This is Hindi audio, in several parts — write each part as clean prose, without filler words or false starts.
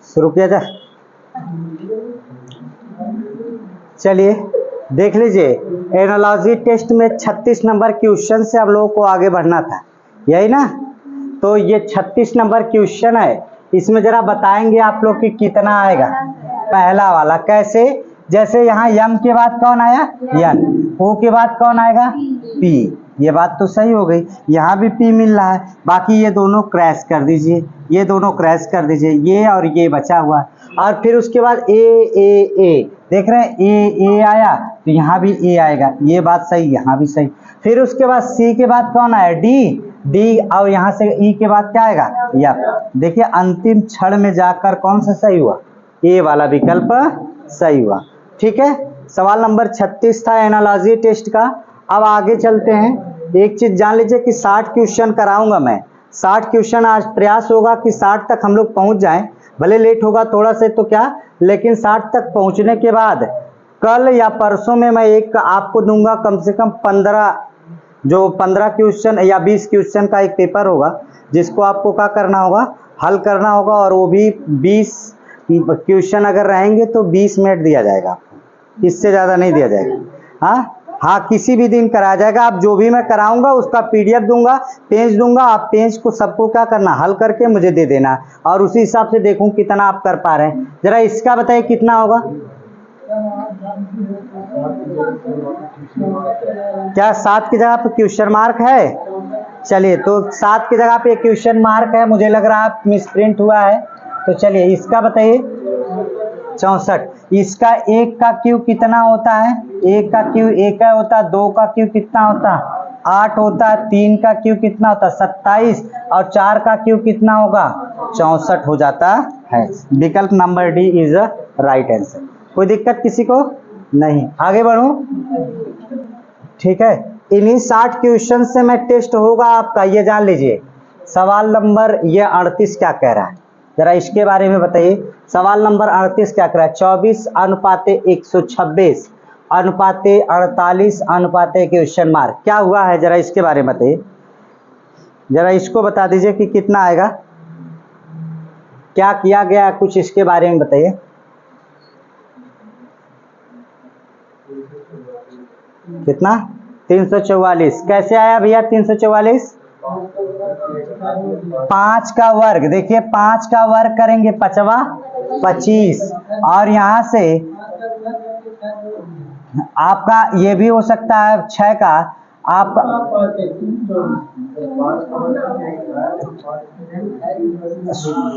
शुरू किया जाए। चलिए देख लीजिए, एनालॉजी टेस्ट में 36 नंबर क्वेश्चन से हम लोगों को आगे बढ़ना था, यही ना। तो ये 36 नंबर क्वेश्चन है, इसमें जरा बताएंगे आप लोग कि कितना आएगा। पहला वाला कैसे, जैसे यहाँ यम के बाद कौन आया, यन, ओ के बाद कौन आएगा, पी। ये बात तो सही हो गई, यहाँ भी पी मिल रहा है। बाकी ये दोनों क्रैश कर दीजिए, ये दोनों क्रैश कर दीजिए, ये और ये बचा हुआ। और फिर उसके बाद ए देख रहे हैं, ए आया तो यहाँ भी ए आएगा, ये बात सही, यहाँ भी सही। फिर उसके बाद सी के बाद कौन आया, डी, और यहाँ से ई के बाद क्या आएगा, एफ। देखिए अंतिम क्षण में जाकर कौन सा सही हुआ, ए वाला विकल्प सही हुआ। ठीक है, सवाल नंबर 36 था एनालॉजी टेस्ट का। अब आगे चलते हैं। एक चीज जान लीजिए कि 60 क्वेश्चन कराऊंगा मैं, 60 क्वेश्चन आज प्रयास होगा कि 60 तक हम लोग पहुंच जाएं, भले लेट होगा थोड़ा से तो क्या, लेकिन 60 तक पहुंचने के बाद कल या परसों में मैं एक आपको दूंगा कम से कम 15 क्वेश्चन या 20 क्वेश्चन का एक पेपर होगा, जिसको आपको क्या करना होगा, हल करना होगा। और वो भी 20 क्वेश्चन अगर रहेंगे तो 20 मिनट दिया जाएगा आपको, इससे ज़्यादा नहीं दिया जाएगा। हाँ, किसी भी दिन कराया जाएगा। आप जो भी मैं कराऊंगा उसका PDF दूंगा, पेज दूंगा, आप पेज को सबको क्या करना, हल करके मुझे दे देना, और उसी हिसाब से देखूं कितना आप कर पा रहे हैं। जरा इसका बताइए कितना होगा, क्या 7 की जगह पे क्वेश्चन मार्क है? चलिए, तो 7 की जगह पे क्वेश्चन मार्क है, मुझे लग रहा है मिसप्रिंट हुआ है। तो चलिए इसका बताइए, 64। इसका 1 का क्यू कितना होता है, 1 का क्यू 1 होता है, 2 का क्यू कितना होता है, 8 होता है, 3 का क्यू कितना होता है, 27, और 4 का क्यू कितना होगा, 64 हो जाता है। विकल्प number D is a right answer. कोई दिक्कत किसी को नहीं, आगे बढ़ूं? ठीक है, इन्हीं 60 क्वेश्चन से मैं टेस्ट होगा आपका, ये जान लीजिए। सवाल नंबर ये 38 क्या कह रहा है, जरा इसके बारे में बताइए। सवाल नंबर 38 क्या कह रहा है, 24:126 अनुपाते 48 अनुपाते क्वेश्चन मार्क, क्या हुआ है जरा इसके बारे में बताइए। जरा इसको बता दीजिए कि कितना आएगा, क्या किया गया, कुछ इसके बारे में बताइए। कितना, 344। कैसे आया भैया 344? 5 का वर्ग, देखिए 5 का वर्ग करेंगे 5वां 25, और यहां से आपका ये भी हो सकता है 6 का, आप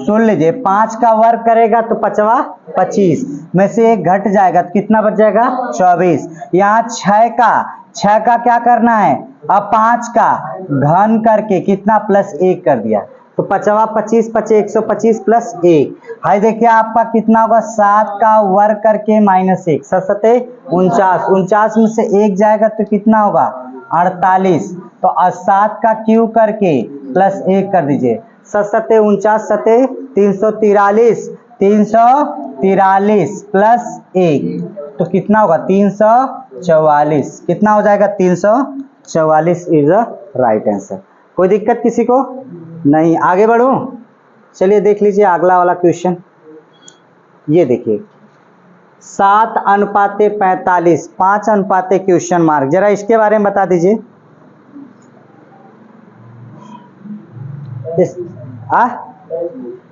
सुन लीजिए, 5 का वर्ग करेगा तो 5वां 25 में से 1 घट जाएगा तो कितना बच जाएगा, 24। यहाँ 6 का क्या करना है, अब 5 का घन करके कितना +1 कर दिया, तो 5वां 25 पचे 125 +1। हाई देखिए आपका कितना होगा, 7 का वर्ग करके -1, 7 49, 49 में से 1 जाएगा तो कितना होगा, 48। तो 7 का क्यू करके +1 कर दीजिए, 7 49 7 343, 343 +1 तो कितना होगा, 344। कितना हो जाएगा, 344 इज अ राइट आंसर। कोई दिक्कत किसी को नहीं, आगे बढ़ूं? चलिए देख लीजिए अगला वाला क्वेश्चन, ये देखिए 7:45, 5 अनुपाते क्वेश्चन मार्क, जरा इसके बारे में बता दीजिए।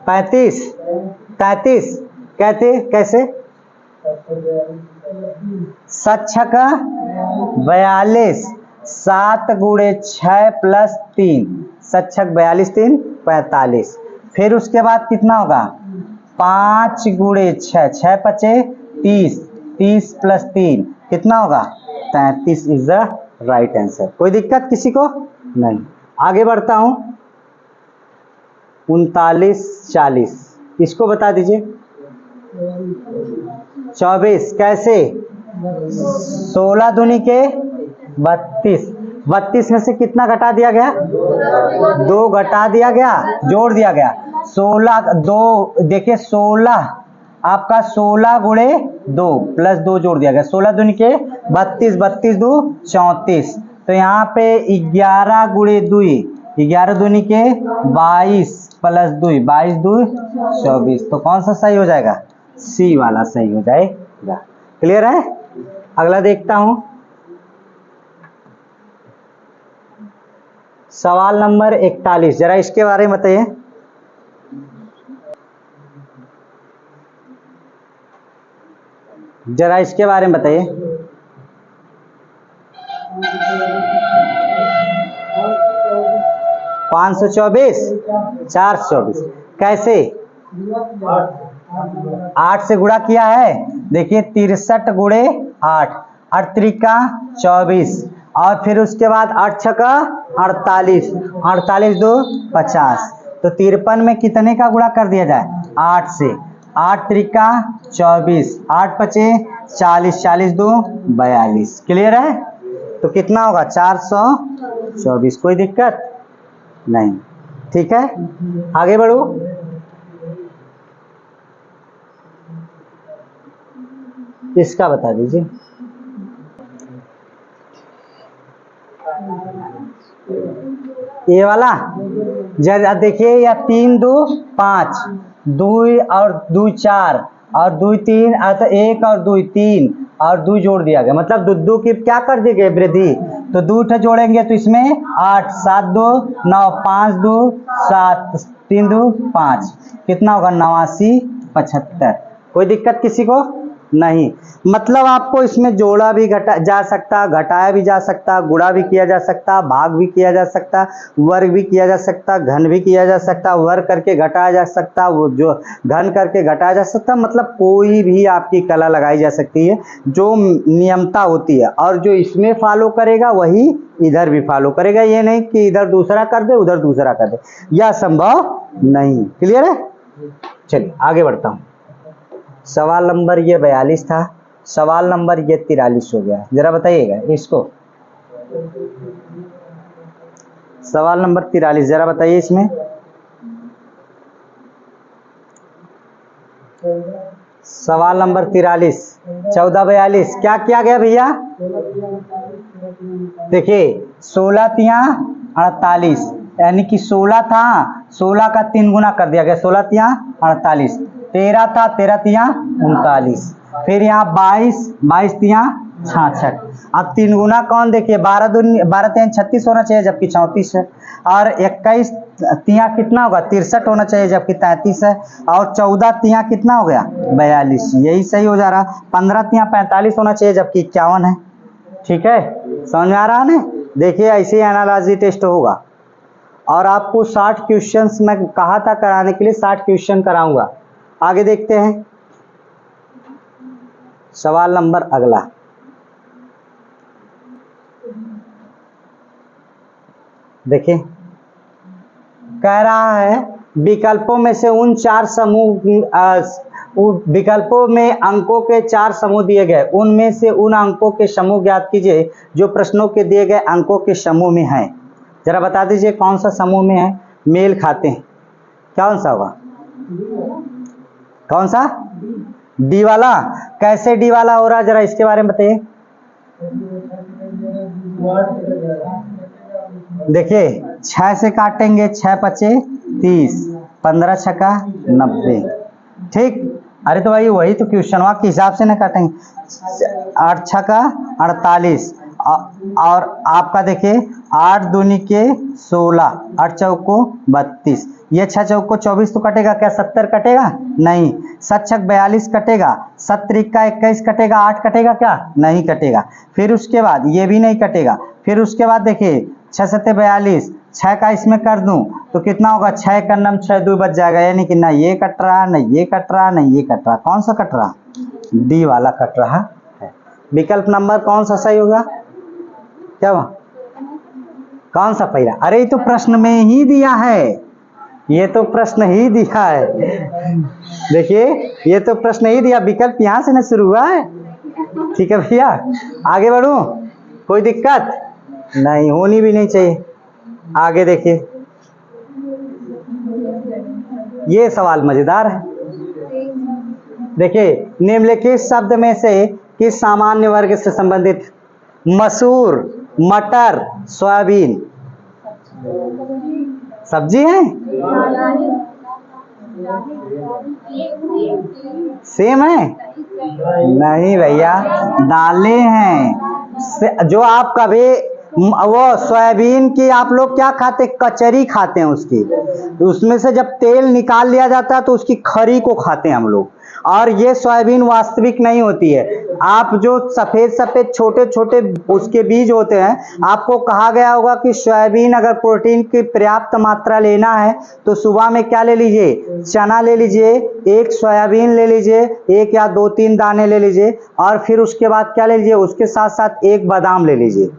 33 कहते कैसे, 7×42, 7 × 6 + 3, 7×42 3 45। फिर उसके बाद कितना होगा, 5 × 6, 6 पचे 30, 30 + 3 कितना होगा, 33 इज द राइट आंसर। कोई दिक्कत किसी को नहीं, आगे बढ़ता हूं। 39 40, इसको बता दीजिए। 24 कैसे, 16 दूनी के 32, 32 में से कितना घटा दिया गया, 2 घटा दिया गया, जोड़ दिया गया, 16 2, देखिए 16 आपका 16 × 2 +2 जोड़ दिया गया, 16 दूनी के 32, 32 2 34। तो यहाँ पे 11 × 2, 11 दूनी के 22 प्लस 2, 22 2 24। तो कौन सा सही हो जाएगा? सी वाला सही हो जाएगा। क्लियर है? अगला देखता हूं, सवाल नंबर 41, जरा इसके बारे में बताइए। जरा इसके बारे में बताइए। पाँच सौ 424 कैसे? 8 से गुणा किया है। देखिए 63 गुणे 8, 8 त्रिका 24, और फिर उसके बाद 8 छका 48, 48 2 50। तो 53 में कितने का गुणा कर दिया जाए? 8 से। 8 त्रिका 24, 8 पचे 40, 40 2 42। क्लियर है? तो कितना होगा? 424। कोई दिक्कत नहीं, ठीक है। आगे बढ़ो। इसका बता दीजिए। ये वाला जरा देखिए, या 3 2 5, 2 और 2 4 और 2 3, तो 1 और 2 3 और 2 जोड़ दिया गया, मतलब 2 2 की क्या कर दी गई? वृद्धि। तो 2 ठे जोड़ेंगे तो इसमें 8, 7 2 9, 5 2 7, 3 2 5, कितना होगा? 89 75। कोई दिक्कत किसी को नहीं। मतलब आपको इसमें जोड़ा भी घटा जा सकता, घटाया भी जा सकता, गुणा भी किया जा सकता, भाग भी किया जा सकता, वर्ग भी किया जा सकता, घन भी किया जा सकता, वर्ग करके घटाया जा सकता, वो जो घन करके घटाया जा सकता। मतलब कोई भी आपकी कला लगाई जा सकती है जो नियमता होती है, और जो इसमें फॉलो करेगा वही इधर भी फॉलो करेगा। ये नहीं कि इधर दूसरा कर दे उधर दूसरा कर दे, यह संभव नहीं। क्लियर है? चलिए आगे बढ़ता हूँ। सवाल नंबर ये 42 था, सवाल नंबर ये 43 हो गया। जरा बताइएगा इसको। सवाल नंबर 43 जरा बताइए इसमें। सवाल नंबर 43, 14 42 क्या किया गया भैया? देखिए 16 तिया 48, यानी कि 16 था, 16 का 3 गुना कर दिया गया, 16 तिया 48। 13 था, 13 तिया 39। फिर यहाँ 22, 22 तिया 66। अब 3 गुना कौन? देखिए 12 तिया 36 होना चाहिए जबकि 34 है, और 21 तिया कितना होगा? 63 होना चाहिए जबकि 33 है, और 14 तिया कितना हो गया? 42। यही सही हो जा रहा। 15 तिया 45 होना चाहिए जबकि 51 है। ठीक है, समझ में आ रहा है ना? देखिए ऐसे ही एनालॉजी टेस्ट होगा, और आपको 60 क्वेश्चंस मैं कहा था कराने के लिए, 60 क्वेश्चन कराऊंगा। आगे देखते हैं सवाल नंबर अगला। देखिए कह रहा है विकल्पों में से उन 4 समूह, विकल्पों में अंकों के 4 समूह दिए गए, उनमें से उन अंकों के समूह ज्ञात कीजिए जो प्रश्नों के दिए गए अंकों के समूह में हैं। जरा बता दीजिए कौन सा समूह में है, मेल खाते हैं। कौन सा होगा? कौन सा? डी वाला। कैसे डी वाला हो रहा, जरा इसके बारे में बताइए। देखिए 6 से काटेंगे, 6 पचे 30, 15 छका 90। ठीक, अरे तो भाई वही तो क्वेश्चन के हिसाब से ना काटेंगे। 8 छका 48, और आपका देखिए 8 दूनी के 16, 8 चौको 32, ये 6 चौको 24 तो कटेगा क्या? 70 कटेगा? नहीं। 7 छक 42 कटेगा, 7 त्रिका 21 कटेगा, 8 कटेगा क्या? नहीं कटेगा। फिर उसके बाद ये भी नहीं कटेगा। फिर उसके बाद देखिए 6 सत्ते 42, 6 का इसमें कर दूं तो कितना होगा? 6 का नम 6 2 बच जाएगा, यानी कि ना ये कट रहा, ना ये कट रहा, ना ये कट रहा। कौन सा कट रहा? डी वाला कट रहा है। विकल्प नंबर कौन सा सही होगा? क्या हुआ? कौन सा पहला? अरे ये तो प्रश्न में ही दिया है, ये तो प्रश्न ही दिया है। देखिए ये तो प्रश्न ही दिया, विकल्प यहाँ से ना शुरू हुआ है। ठीक है भैया, आगे बढ़ूं? कोई दिक्कत नहीं, होनी भी नहीं चाहिए। आगे देखिए, ये सवाल मजेदार है। देखिए निम्नलिखित शब्द में से किस सामान्य वर्ग से संबंधित? मसूर, मटर, सोयाबीन। सब्जी है, सेम है? नहीं भैया, दालें हैं। जो आप कभी वो सोयाबीन की आप लोग क्या खाते, कचरी खाते हैं उसकी, उसमें से जब तेल निकाल लिया जाता है तो उसकी खरी को खाते हैं हम लोग। और ये सोयाबीन वास्तविक नहीं होती है। आप जो सफेद सफेद छोटे छोटे उसके बीज होते हैं, आपको कहा गया होगा कि सोयाबीन अगर प्रोटीन की पर्याप्त मात्रा लेना है तो सुबह में क्या ले लीजिए, चना ले लीजिए, एक सोयाबीन ले लीजिए, एक या 2-3 दाने ले लीजिए, और फिर उसके बाद क्या ले लीजिए, उसके साथ साथ एक बादाम ले लीजिए,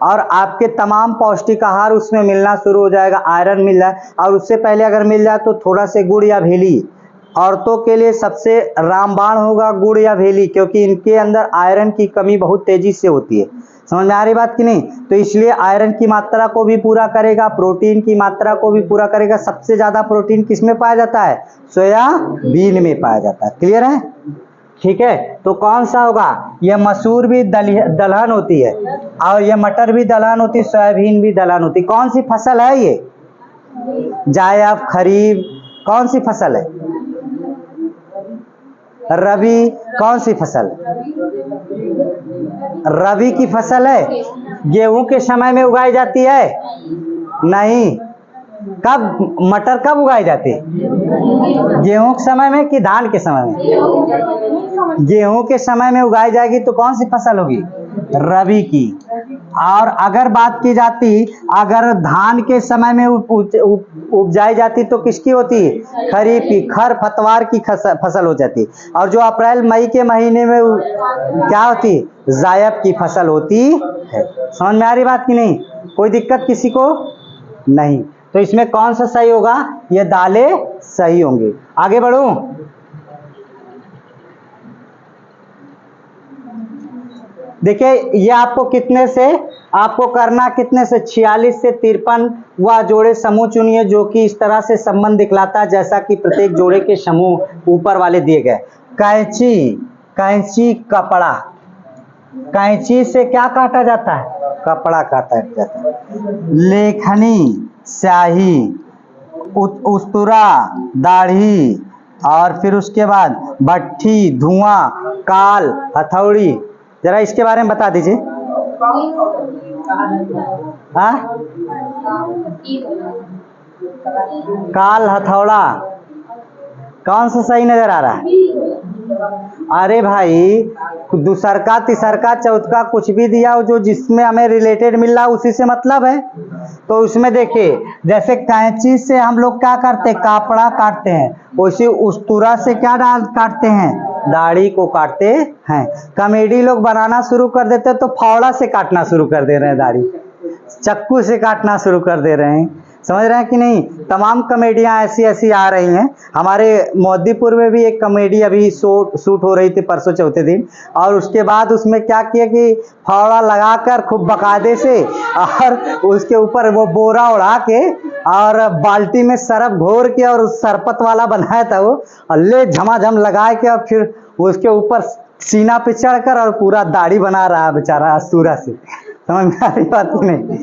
और आपके तमाम पौष्टिक आहार उसमें मिलना शुरू हो जाएगा, आयरन मिल रहा है। और उससे पहले अगर मिल जाए तो थोड़ा से गुड़ या भेली, औरतों के लिए सबसे रामबाण होगा गुड़ या भेली, क्योंकि इनके अंदर आयरन की कमी बहुत तेजी से होती है। समझ में आ रही बात कि नहीं? तो इसलिए आयरन की मात्रा को भी पूरा करेगा, प्रोटीन की मात्रा को भी पूरा करेगा। सबसे ज्यादा प्रोटीन किस में पाया जाता है? सोयाबीन में पाया जाता है। क्लियर है? ठीक है, तो कौन सा होगा? ये मसूर भी दलहन होती है, और ये मटर भी दलहन होती है, सोयाबीन भी दलहन होती है। कौन सी फसल है ये? जायद, खरीफ, कौन सी फसल है? रबी, कौन सी फसल? रबी की फसल है। गेहूं के समय में उगाई जाती है? नहीं। कब मटर कब उगाई जाती है? गेहूं के समय में कि धान के समय में? गेहूं के समय में उगाई जाएगी तो कौन सी फसल होगी? रबी की। और अगर बात की जाती, अगर धान के समय में उपजाई जाती तो किसकी होती? खरीफ की, खर पतवार की फसल हो जाती। और जो अप्रैल मई के महीने में क्या होती? जायद की फसल होती है। समझ में आ रही बात की नहीं? कोई दिक्कत किसी को नहीं? तो इसमें कौन सा सही होगा? ये दालें सही होंगे। आगे बढ़ूं? देखिए, ये आपको कितने से, आपको करना कितने से, 46 से 53 वह जोड़े समूह चुनिए जो कि इस तरह से संबंध दिखलाता है जैसा कि प्रत्येक जोड़े के समूह ऊपर वाले दिए गए। कैंची, कैंची, कपड़ा। कैंची से क्या काटा जाता है? कपड़ा काटा जाता है। लेखनी, स्याही, उस्तरा, दाढ़ी, और फिर उसके बाद भट्ठी, धुआं, काल, हथौड़ी। जरा इसके बारे में बता दीजिए। हाँ? काल, हथौड़ा, कौन सा सही नजर आ रहा है? अरे भाई, दूसरका तीसरका चौथका कुछ भी दिया हो जो जिसमें हमें रिलेटेड मिल रहा है उसी से मतलब है। तो उसमें देखिए, जैसे कैंची से हम लोग क्या करते हैं? कपड़ा काटते हैं। वैसे उस्तुरा से क्या काटते हैं? दाढ़ी को काटते हैं। कॉमेडी लोग बनाना शुरू कर देते हैं तो फावड़ा से काटना शुरू कर दे रहे हैं, दाढ़ी चाकू से काटना शुरू कर दे रहे हैं। समझ रहे हैं कि नहीं? तमाम कॉमेडियाँ ऐसी ऐसी आ रही हैं। हमारे मोदीपुर में भी एक कॉमेडी अभी शूट हो रही थी परसों चौथे दिन, और उसके बाद उसमें क्या किया कि फावड़ा लगाकर खूब बकायदे से, और उसके ऊपर वो बोरा उड़ा के और बाल्टी में सरफ घोर के और उस सरपत वाला बनाया था वो, और ले झमाझम लगा के और फिर उसके ऊपर सीना पे चढ़कर और पूरा दाढ़ी बना रहा बेचारा अस्तूरा से। समझ में आ रही बात नहीं?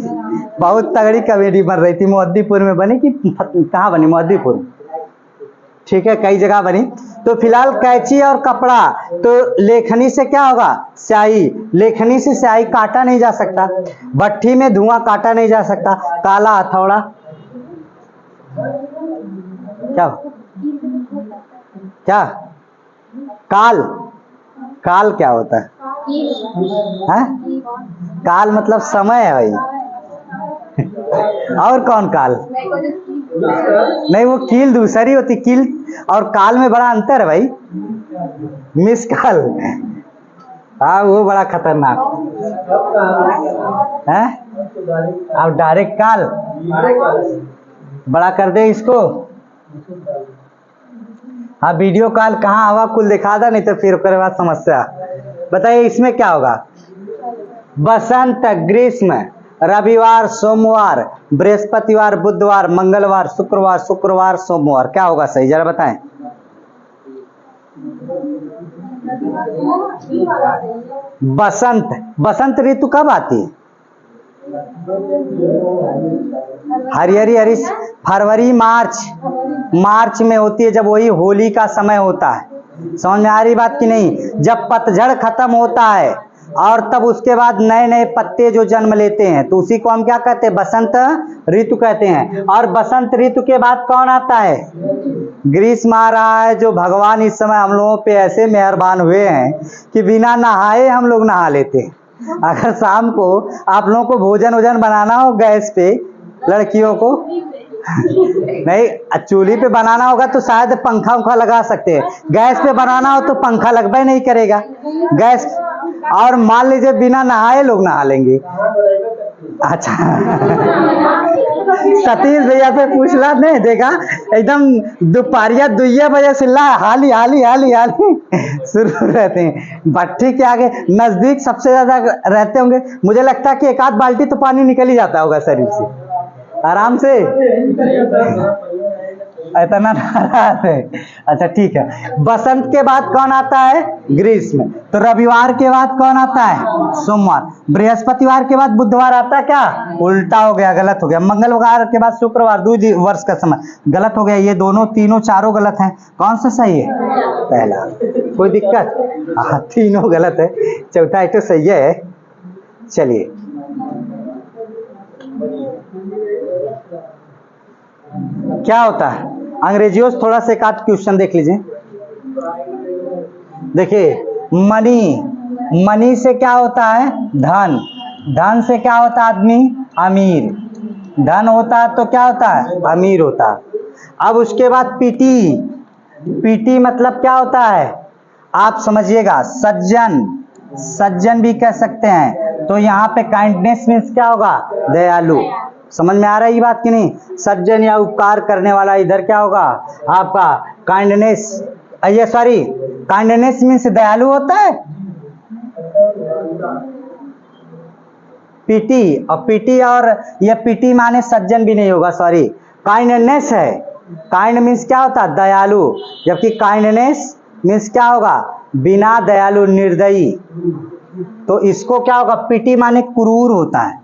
बहुत तगड़ी कॉमेडी बन रही थी, मोदीपुर में बनी कि कहाँ बनी? मोदीपुर, ठीक है, कई जगह बनी। तो फिलहाल कैंची और कपड़ा, तो लेखनी से क्या होगा? स्याही। लेखनी से स्याही काटा नहीं जा सकता। भट्ठी में धुआं काटा नहीं जा सकता। काला हथौड़ा क्या? क्या? काल, काल क्या होता है? काल मतलब समय है भाई। और कौन काल? नहीं, वो कील दूसरी होती, कील और काल में बड़ा अंतर है भाई। मिस काल, हाँ वो बड़ा खतरनाक है। अब डायरेक्ट काल बड़ा कर दे इसको। हाँ, वीडियो कॉल कहाँ हवा कुल दिखा था, नहीं तो फिर उसके बाद समस्या। बताइए इसमें क्या होगा? बसंत, ग्रीष्म, रविवार, सोमवार, बृहस्पतिवार, बुधवार, मंगलवार, शुक्रवार, शुक्रवार, सोमवार। क्या होगा सही? जरा बताएं। बसंत, बसंत ऋतु कब आती है? हरी हरी हरी फरवरी मार्च में होती है, जब वही होली का समय होता है। समझ में आ रही बात कि नहीं? जब पतझड़ खत्म होता है और तब उसके बाद नए नए पत्ते जो जन्म लेते हैं, तो उसी को हम क्या कहते हैं? बसंत ऋतु कहते हैं। और बसंत ऋतु के बाद कौन आता है? ग्रीष्म आ रहा है, जो भगवान इस समय हम लोगों पे ऐसे मेहरबान हुए हैं कि बिना नहाए हम लोग नहा लेते हैं। अगर शाम को आप लोगों को भोजन वोजन बनाना हो गैस पे, लड़कियों को नहीं, चूल्ही पे बनाना होगा तो शायद पंखा उंखा लगा सकते हैं। गैस पे बनाना हो तो पंखा लगभग नहीं करेगा गैस। और मान लीजिए बिना नहाए लोग नहा लेंगे। अच्छा सतीश भैया से पूछ ला, नहीं देखा एकदम दोपहरिया 2 बजे से ला हाली हाली हाली हाली शुरू रहते हैं। भट्टी के आगे नजदीक सबसे ज्यादा रहते होंगे, मुझे लगता है कि 1 आध बाल्टी तो पानी निकल ही जाता होगा शरीर से आराम से, इतना नाराज है। अच्छा ठीक है, बसंत के बाद कौन आता है? ग्रीष्म। तो रविवार के बाद कौन आता है? सोमवार। बृहस्पतिवार के बाद बुधवार आता है क्या? उल्टा हो गया, गलत हो गया। मंगलवार के बाद शुक्रवार, 2 वर्ष का समय, गलत हो गया। ये दोनों तीनों चारों गलत हैं। कौन सा सही है? पहला। कोई दिक्कत? हाँ तीनों गलत है, चौथा तो सही है। चलिए क्या होता है अंग्रेजियों से थोड़ा सा एक आध क्वेश्चन देख लीजिए। देखिए मनी से क्या होता है? धन। धन से क्या होता है आदमी? अमीर। धन होता है तो क्या होता है? अमीर होता है। अब उसके बाद पीटी मतलब क्या होता है? आप समझिएगा, सज्जन भी कह सकते हैं। तो यहाँ पे काइंडनेस मीन्स क्या होगा? दयालु। समझ में आ रहा है ये बात कि नहीं? सज्जन या उपकार करने वाला, इधर क्या होगा आपका? काइंडनेस। ये सॉरी, काइंडनेस मीन्स दयालु होता है। पीटी और ये पीटी माने सज्जन भी नहीं होगा, सॉरी, काइंडनेस है। काइंड मीन्स क्या होता है? दयालु। जबकि काइंडनेस मीन्स क्या होगा? बिना दयालु, निर्दयी। तो इसको क्या होगा? पीटी माने क्रूर होता है,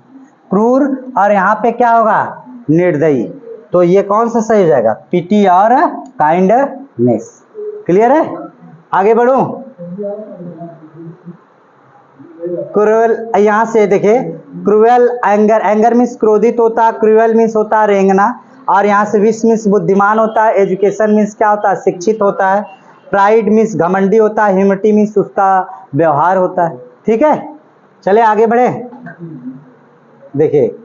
क्रूर, और यहाँ पे क्या होगा? निर्दयी। तो ये कौन सा सही हो जाएगा? पीटी और काइंडनेस। क्लियर है? आगे बढ़ूं? क्रूएल, यहाँ से देखिए, क्रूएल एंगर मीन्स क्रोधित होता है, क्रूएल मीन्स होता है रेंगना, और यहाँ से विश मीन्स बुद्धिमान होता है, एजुकेशन मीन्स क्या होता है? शिक्षित होता है, प्राइड मीन्स घमंडी होता है, ह्यूमिलिटी मीन्स उसका व्यवहार होता है। ठीक है, चले आगे बढ़े। देखिए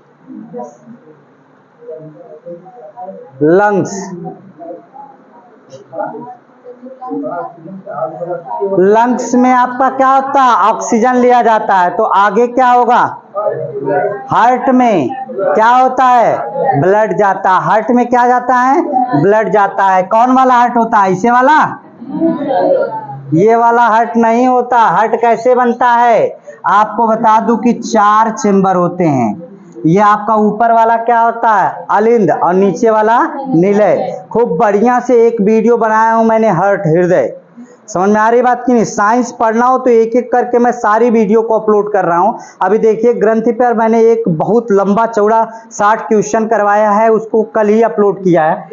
लंग्स में आपका क्या होता है? ऑक्सीजन लिया जाता है। तो आगे क्या होगा? हार्ट में क्या होता है? ब्लड जाता है। हार्ट में क्या जाता है? ब्लड जाता है। कौन वाला हार्ट होता है? इसे वाला? ये वाला हार्ट नहीं होता। हार्ट कैसे बनता है? आपको बता दूं कि 4 चेंबर होते हैं। ये आपका ऊपर वाला क्या होता है? अलिंद, और नीचे वाला निलय। खूब बढ़िया से एक वीडियो बनाया हूं मैंने, हार्ट, हृदय। समझ में आ रही बात की नहीं? साइंस पढ़ना हो तो एक एक करके मैं सारी वीडियो को अपलोड कर रहा हूं। अभी देखिए ग्रंथि पर मैंने एक बहुत लंबा चौड़ा 60 क्वेश्चन करवाया है, उसको कल ही अपलोड किया है।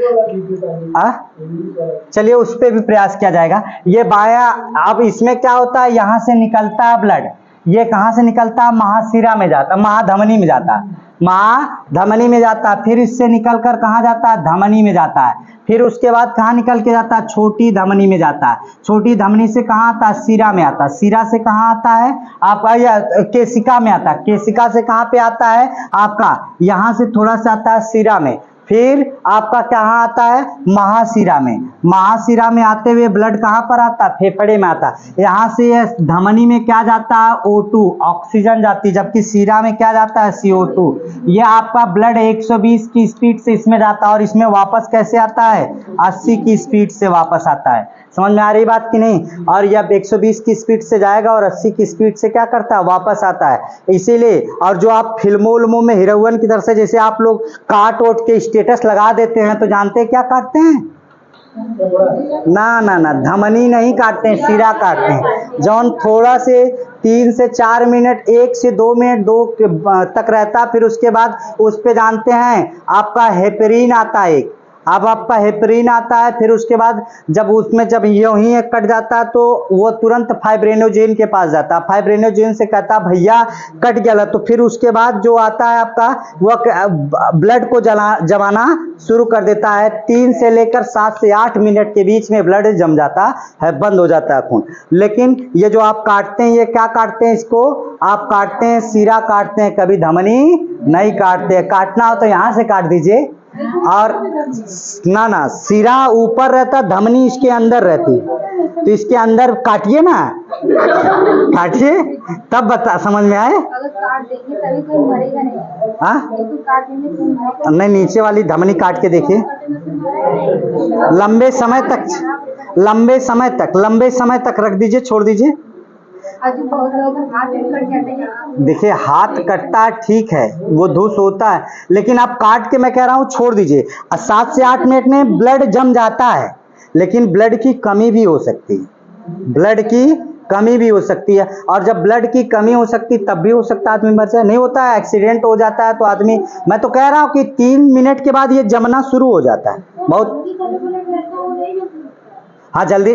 चलिए उस पर भी प्रयास किया जाएगा। ये बाया, अब इसमें क्या होता है? यहाँ से निकलता है ब्लड। ये कहाँ से निकलता है? महाशिरा में जाता है, महाधमनी में जाता है, महाधमनी में जाता है। फिर इससे निकल कर कहाँ जाता है? धमनी में जाता है। फिर उसके बाद कहाँ निकल के जाता है? छोटी धमनी में जाता है। छोटी धमनी से कहाँ आता है? सिरा में आता है। सिरा से कहाँ आता है आपका? या केशिका में आता है। केशिका से कहाँ पे आता है आपका? यहाँ से थोड़ा सा आता है सिरा में। फिर आपका कहाँ आता है? महाशिरा में। महाशिरा में आते हुए ब्लड कहाँ पर आता है? फेफड़े में आता है। यहाँ से धमनी में क्या जाता है? O2, ऑक्सीजन जाती है। जबकि शिरा में क्या जाता है? CO2। ये आपका ब्लड 120 की स्पीड से इसमें जाता है, और इसमें वापस कैसे आता है? 80 की स्पीड से वापस आता है। समझ में आ रही बात कि नहीं? और जब 120 की स्पीड से जाएगा और 80 की स्पीड से क्या करता है? वापस आता है। इसीलिए, और जो आप फिल्मों में हीरोइन की तरफ से जैसे आप लोग काट ओट के स्टेटस लगा देते हैं, तो जानते हैं क्या काटते हैं? ना ना ना, धमनी नहीं काटते हैं, सिरा काटते हैं। जौन थोड़ा से 3 से 4 मिनट, 1 से 2 मिनट तक रहता, फिर उसके बाद उस पे जानते हैं आपका हेपरिन आता है एक। अब आपका हेपरिन आता है, फिर उसके बाद जब उसमें जब यूं ही एक कट जाता है तो वो तुरंत फाइब्रिनोजेन के पास जाता है। फाइब्रिनोजेन से कहता है भैया कट गया, तो फिर उसके बाद जो आता है आपका वो ब्लड को जमाना शुरू कर देता है। 3 से लेकर 7 से 8 मिनट के बीच में ब्लड जम जाता है, बंद हो जाता है खून। लेकिन ये जो आप काटते हैं, ये क्या काटते हैं, इसको आप काटते हैं सिरा काटते हैं, कभी धमनी नहीं काटते। काटना हो तो यहाँ से काट दीजिए। और ना ना, सिरा ऊपर रहता, धमनी इसके अंदर रहती, तो इसके अंदर काटिए ना, काटिए तब बता समझ में आए। अगर काट देंगे तभी कोई मरेगा नहीं। हाँ ये तो काट देंगे तो मरेगा नहीं, नीचे वाली धमनी काट के देखिए। लंबे समय तक लंबे समय तक रख दीजिए, छोड़ दीजिए। अभी बहुत लोग हाथ कट जाते हैं। देखिए हाथ कटता है ठीक है, वो धूस होता है, लेकिन आप काट के मैं कह रहा हूँ छोड़ दीजिए। 7 से 8 मिनट में ब्लड जम जाता है, लेकिन ब्लड की कमी भी हो सकती है, ब्लड की कमी भी हो सकती है। और जब ब्लड की कमी हो सकती तब भी हो सकता है आदमी मर जाए। नहीं होता है, एक्सीडेंट हो जाता है तो आदमी, मैं तो कह रहा हूँ कि 3 मिनट के बाद ये जमना शुरू हो जाता है बहुत। हाँ जल्दी,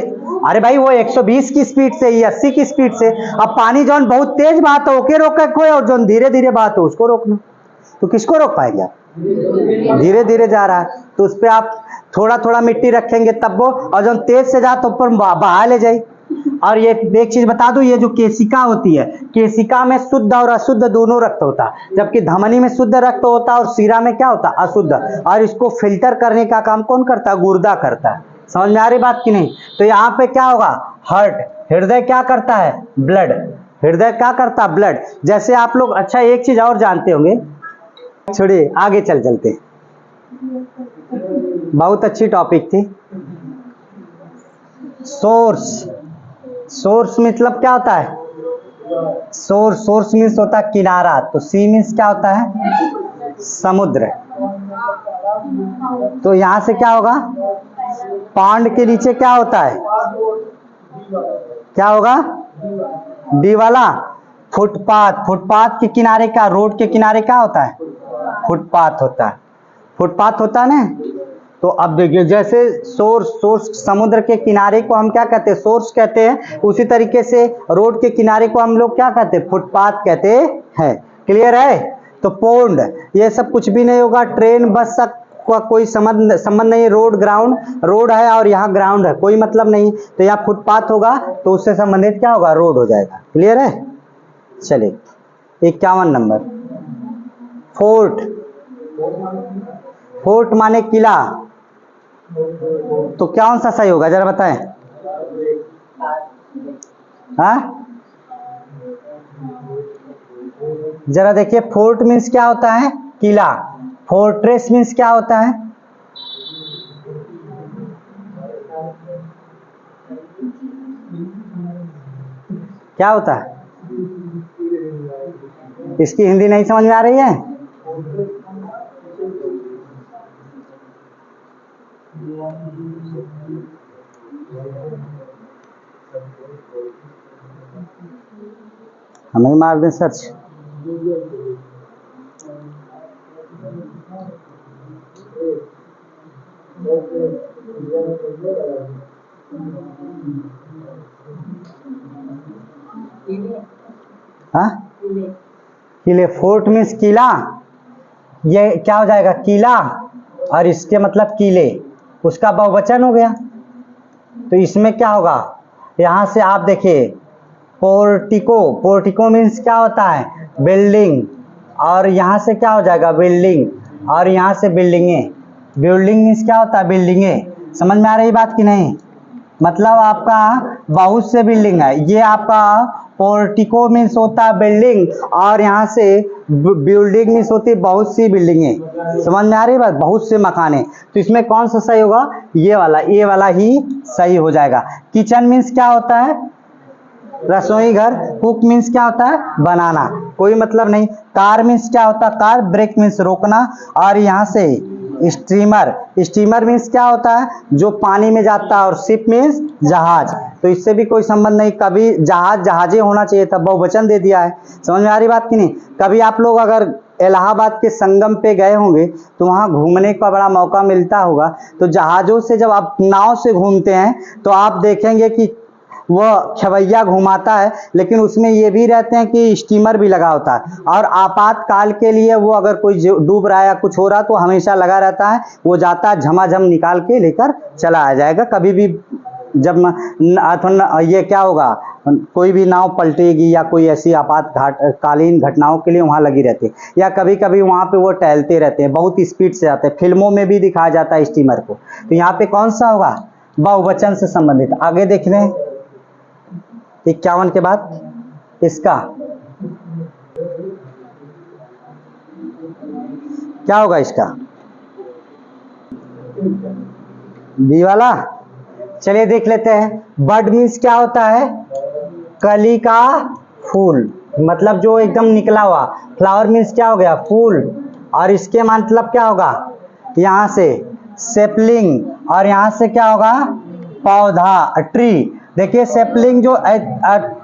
अरे भाई वो 120 की स्पीड से, 80 की स्पीड से। अब पानी जौन बहुत तेज बहाता है ओके रोके कोई, और जौन धीरे धीरे बहाता है उसको रोकना, तो किसको रोक पाएंगे आप। धीरे धीरे जा रहा है तो उस पर आप थोड़ा थोड़ा मिट्टी रखेंगे तब वो, और जौन तेज से जाता ऊपर बहा ले जाए। और ये एक चीज बता दूं, ये जो केशिका होती है, केशिका में शुद्ध और अशुद्ध दोनों रक्त होता है, जबकि धमनी में शुद्ध रक्त होता है और सिरा में क्या होता है, अशुद्ध। और इसको फिल्टर करने का काम कौन करता है, गुर्दा करता है। समझ में आ रही बात की नहीं। तो यहाँ पे क्या होगा, हार्ट, हृदय क्या करता है, ब्लड, हृदय क्या करता है, ब्लड। जैसे आप लोग, अच्छा एक चीज और जानते होंगे, छोड़िए आगे चलते, बहुत अच्छी टॉपिक थी। सोर्स, सोर्स मतलब क्या होता है, सोर्स मीन्स होता है किनारा, तो सी मीन्स क्या होता है, समुद्र। तो यहां से क्या होगा, पॉन्ड के नीचे क्या होता है, क्या होगा, डी वाला फुटपाथ। फुटपाथ के किनारे का, रोड के किनारे क्या होता है, फुटपाथ होता है, फुटपाथ होता है ना। तो अब देखिए जैसे सोर्स समुद्र के किनारे को हम क्या कहते हैं, सोर्स कहते हैं, उसी तरीके से रोड के किनारे को हम लोग क्या कहते हैं, फुटपाथ कहते हैं। क्लियर है। तो पौंड ये सब कुछ भी नहीं होगा, ट्रेन बस का कोई संबंध नहीं, रोड ग्राउंड, रोड है और यहाँ ग्राउंड है, कोई मतलब नहीं। तो यहाँ फुटपाथ होगा तो उससे संबंधित क्या होगा, रोड हो जाएगा। क्लियर है। चलिए 51 नंबर, फोर्ट। फोर्ट माने किला, तो कौन सा सही होगा जरा बताएं। हाँ जरा देखिए, फोर्ट मीन्स क्या होता है, किला। फोर्ट्रेस मीन्स क्या होता है, क्या होता है, इसकी हिंदी नहीं समझ में आ रही है। हमें ही मार दें सर्च। हाँ किले, फोर्ट मीन्स किला, ये क्या हो जाएगा, किला, और इसके मतलब किले, उसका बहुवचन हो गया। तो इसमें क्या होगा, यहां से आप देखिए पोर्टिको, पोर्टिको मीन्स क्या होता है, बिल्डिंग, और यहाँ से क्या हो जाएगा, बिल्डिंग, और यहाँ से बिल्डिंगे। बिल्डिंग मीन्स क्या होता है, बिल्डिंगे। समझ में आ रही बात की नहीं, मतलब आपका बहुत से बिल्डिंग है, ये आपका पोर्टिको मीन्स होता है बिल्डिंग, और यहाँ से बिल्डिंग मीन्स होती है बहुत सी बिल्डिंगें। समझ में आ रही बात, बहुत से मकाने। तो इसमें कौन सा सही होगा, ये वाला ही सही हो जाएगा। किचन मीन्स क्या होता है, रसोई घर। कुक मीन्स क्या होता है, बनाना, कोई मतलब नहीं। कार मीन्स क्या होता है, कार, ब्रेक मीन्स रोकना, और यहाँ से स्टीमर। स्टीमर मीन्स क्या होता है, जो पानी में जाता है, और शिप मीन्स जहाज। तो इससे भी कोई संबंध नहीं, कभी जहाज जहाजे होना चाहिए था, बहुवचन दे दिया है। समझ में आ रही बात कि नहीं। कभी आप लोग अगर इलाहाबाद के संगम पे गए होंगे तो वहाँ घूमने का बड़ा मौका मिलता होगा, तो जहाज़ों से जब आप नाव से घूमते हैं तो आप देखेंगे कि वह खवैया घुमाता है, लेकिन उसमें ये भी रहते हैं कि स्टीमर भी लगा होता है, और आपातकाल के लिए वो अगर कोई डूब रहा है या कुछ हो रहा है तो हमेशा लगा रहता है, वो जाता है झमाझम निकाल के लेकर चला आ जाएगा। कभी भी जब ये क्या होगा, कोई भी नाव पलटेगी या कोई ऐसी आपातकालीन घटनाओं के लिए वहाँ लगी रहती है, या कभी कभी वहाँ पे वो टहलते रहते हैं, बहुत स्पीड से जाते हैं, फिल्मों में भी दिखाया जाता है स्टीमर को। तो यहाँ पे कौन सा होगा, बहुवचन से संबंधित। आगे देख लें 51 के बाद इसका क्या होगा, इसका बी वाला। चलिए देख लेते हैं। बड मीन्स क्या होता है, कली का फूल, मतलब जो एकदम निकला हुआ। फ्लावर मीन्स क्या हो गया, फूल, और इसके मतलब क्या होगा, यहाँ से सेपलिंग, और यहाँ से क्या होगा, पौधा, ट्री। देखिए सेपलिंग जो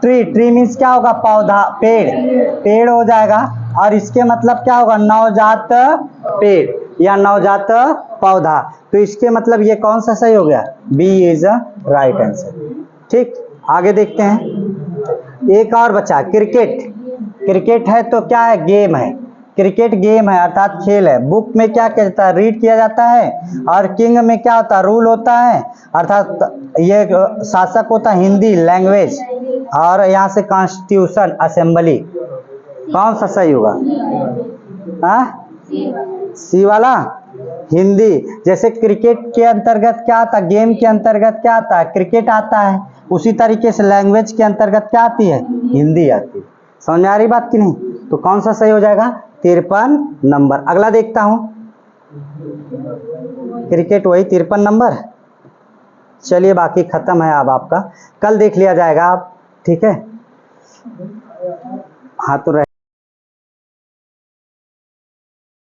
ट्री मीन्स क्या होगा, पौधा, पेड़ हो जाएगा, और इसके मतलब क्या होगा, नवजात पेड़ या नवजात पौधा। तो इसके मतलब ये कौन सा सही हो गया, B is a right answer. ठीक, आगे देखते हैं। एक और बचा क्रिकेट। क्रिकेट है तो क्या है, गेम है। क्रिकेट गेम है अर्थात खेल है। बुक में क्या कहता है, रीड किया जाता है, और किंग में क्या होता है, रूल होता है, अर्थात ये शासक होता है, हिंदी लैंग्वेज, और यहाँ से कॉन्स्टिट्यूशन असेंबली। कौन सा सही होगा, हाँ सी वाला, हिंदी। जैसे क्रिकेट के अंतर्गत क्या आता है, गेम के अंतर्गत क्या आता है, क्रिकेट आता है, उसी तरीके से लैंग्वेज के अंतर्गत क्या आती है, हिंदी आती है। समझ में आ रही बात कि नहीं। तो कौन सा सही हो जाएगा, 53 नंबर। अगला देखता हूं, क्रिकेट वही 53 नंबर। चलिए बाकी खत्म है, अब आपका कल देख लिया जाएगा आप, ठीक है। हाँ तो